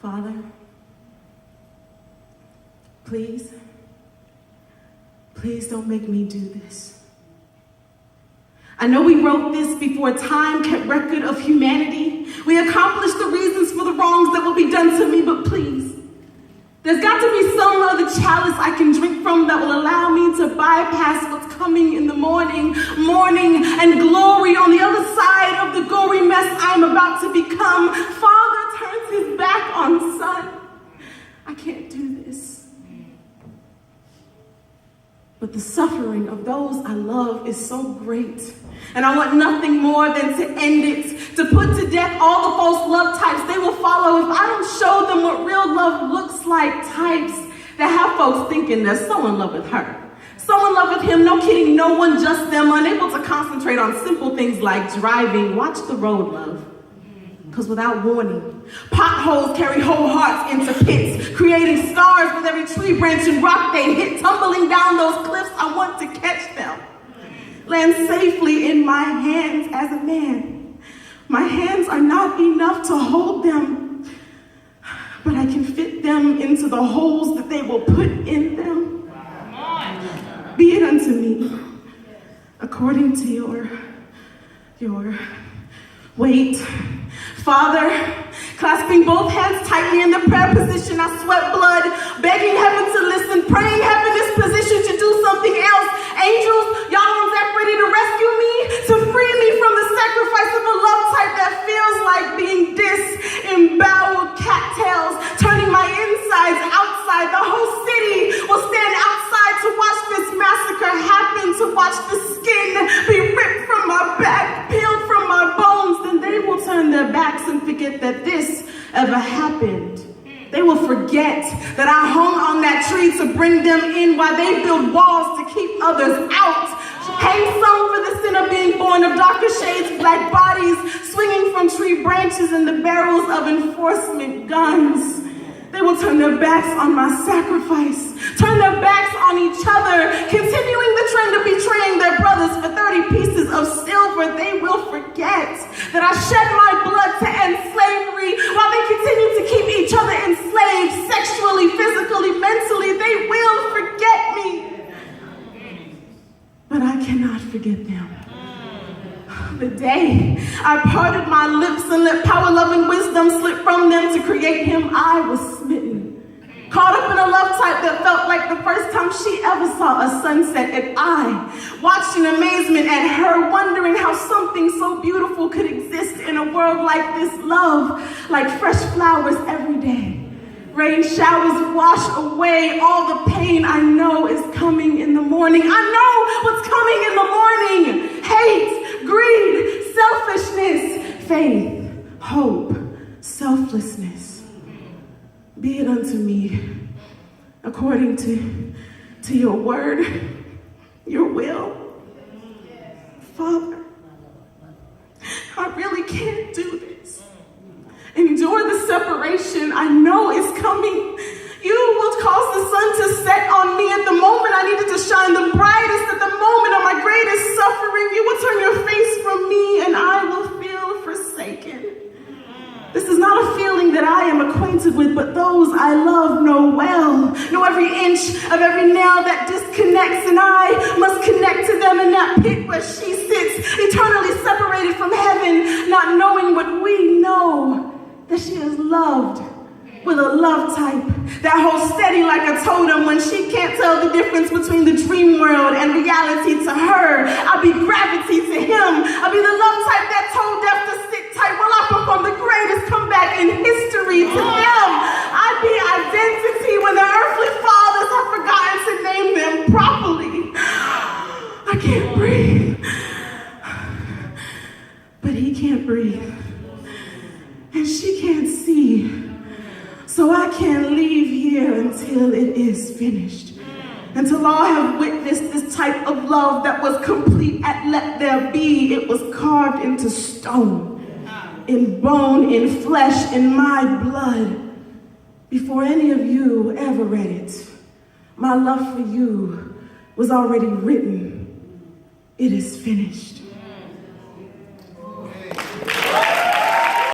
Father, please don't make me do this. I know we wrote this before time kept record of humanity. We accomplished the reasons for the wrongs that will be done to me, but please, there's got to be some other chalice I can drink from that will allow me to bypass what's coming in the morning and glory on the other side of the gory mess I'm about to become. Father turns his back on son. I can't do this. But the suffering of those I love is so great. And I want nothing more than to end it, to put to death all the false love types they will follow if I don't show them what real love looks like. Types that have folks thinking they're so in love with her, so in love with him, no kidding, no one, just them, unable to concentrate on simple things like driving. Watch the road, love. Because without warning, potholes carry whole hearts into pits, creating scars with every tree branch and rock they hit. Tumbling down those cliffs, I want to catch them. Land safely in my hands as a man. My hands are not enough to hold them, but I can fit them into the holes that they will put in them. Be it unto me, according to your weight. Father, clasping both hands tightly in the prayer position, I sweat blood, begging heaven to listen, praying heaven is positioned to do something else. Angels, y'all ain't that ready to rescue me, to free me from the sacrifice of a love type that feels like being disemboweled cattails, turning my insides outside. The whole city will stand outside to watch this massacre happen, to watch the skin be ripped from my back, peeled from my bones. Then they will turn their backs and forget that this ever happened. They will forget that I hung on that tree to bring them in while they build walls to keep others out. Hang some for the sin of being born of darker shades, black bodies swinging from tree branches and the barrels of enforcement guns. They will turn their backs on my sacrifice, turn their backs on each other, continuing the trend of betraying their brothers for 30 pieces of silver. They will forget that I shed my blood to end slavery while they continue to keep each other enslaved sexually, physically, mentally. They will forget me, but I cannot forget them. The day I parted my lips and let power, love, and wisdom slip from them to create him, I was smitten. Caught up in a love type that felt like the first time she ever saw a sunset, and I watched in amazement at her, wondering how something so beautiful could exist in a world like this. Love, like fresh flowers every day. Rain showers wash away all the pain I know is coming in the morning. I know what's coming in the morning. Hate, greed, selfishness, faith, hope, selflessness. Be it unto me according to your word, your will. Father, I really can't do this. Endure the separation I know is coming. You will cause the sun to set on me at the moment I needed to shine the brightest, at the moment of my greatest suffering. You will turn your face from me and I will feel forsaken. This is not a feeling that I am acquainted with, but those I love know well. Know every inch of every nail that disconnects, and I must connect to them in that pit where she sits, eternally separated from heaven, not knowing what we know, that she is loved with a love type that holds steady like a totem when she can't tell the difference between the dream world and reality. To her, I'll be gravity. To him, I'll be the love type that told death to sit tight while I perform the greatest comeback in history. To them, I'd be identity when the earthly fathers have forgotten to name them properly. I can't breathe, but he can't breathe, and she can't see. So I can't leave here until it is finished. Until all have witnessed this type of love that was complete at let there be. It was carved into stone, in bone, in flesh, in my blood. Before any of you ever read it, my love for you was already written. It is finished.